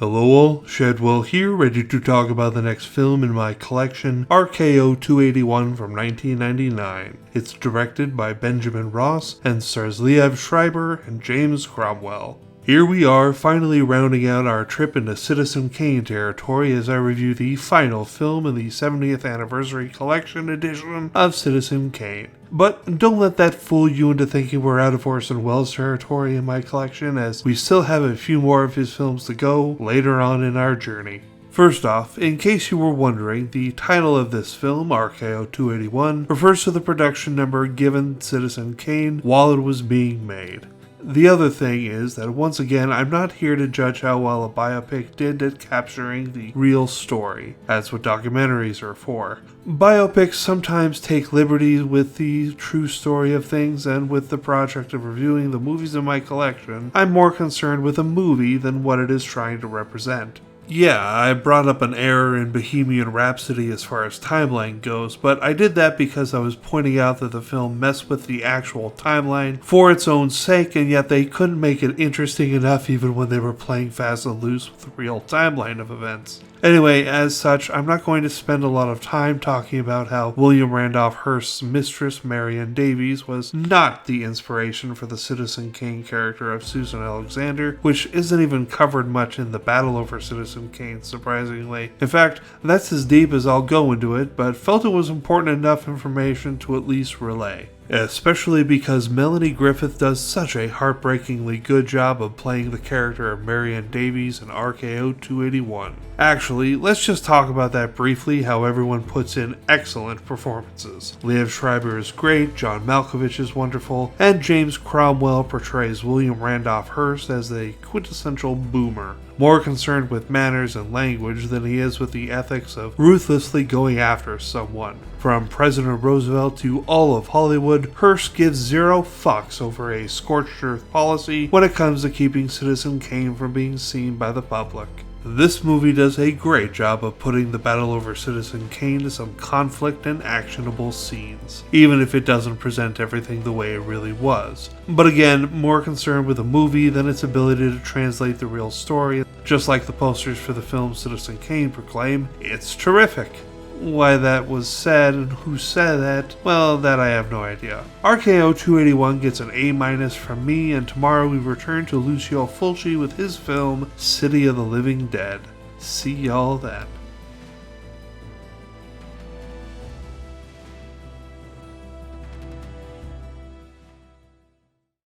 Hello all, Shadwell here, ready to talk about the next film in my collection, RKO 281 from 1999. It's directed by Benjamin Ross and stars Liev Schreiber and James Cromwell. Here we are, finally rounding out our trip into Citizen Kane territory as I review the final film in the 70th Anniversary Collection edition of Citizen Kane. But don't let that fool you into thinking we're out of Orson Welles territory in my collection, as we still have a few more of his films to go later on in our journey. First off, in case you were wondering, the title of this film, RKO 281, refers to the production number given Citizen Kane while it was being made. The other thing is that once again, I'm not here to judge how well a biopic did at capturing the real story. That's what documentaries are for. Biopics sometimes take liberties with the true story of things, and with the project of reviewing the movies in my collection, I'm more concerned with a movie than what it is trying to represent. Yeah, I brought up an error in Bohemian Rhapsody as far as timeline goes, but I did that because I was pointing out that the film messed with the actual timeline for its own sake, and yet they couldn't make it interesting enough even when they were playing fast and loose with the real timeline of events. Anyway, as such, I'm not going to spend a lot of time talking about how William Randolph Hearst's mistress, Marion Davies, was not the inspiration for the Citizen Kane character of Susan Alexander, which isn't even covered much in the battle over Citizen Kane, surprisingly. In fact, that's as deep as I'll go into it, but felt it was important enough information to at least relay. Especially because Melanie Griffith does such a heartbreakingly good job of playing the character of Marion Davies in RKO 281. Actually, let's just talk about that briefly, how everyone puts in excellent performances. Liev Schreiber is great, John Malkovich is wonderful, and James Cromwell portrays William Randolph Hearst as a quintessential boomer, more concerned with manners and language than he is with the ethics of ruthlessly going after someone. From President Roosevelt to all of Hollywood, Hearst gives zero fucks over a scorched earth policy when it comes to keeping Citizen Kane from being seen by the public. This movie does a great job of putting the battle over Citizen Kane to some conflict and actionable scenes, even if it doesn't present everything the way it really was. But again, more concerned with the movie than its ability to translate the real story. Just like the posters for the film Citizen Kane proclaim, it's terrific. Why that was said and who said that, well, that I have no idea. RKO 281 gets an A- from me, and tomorrow we return to Lucio Fulci with his film City of the Living Dead. See y'all then.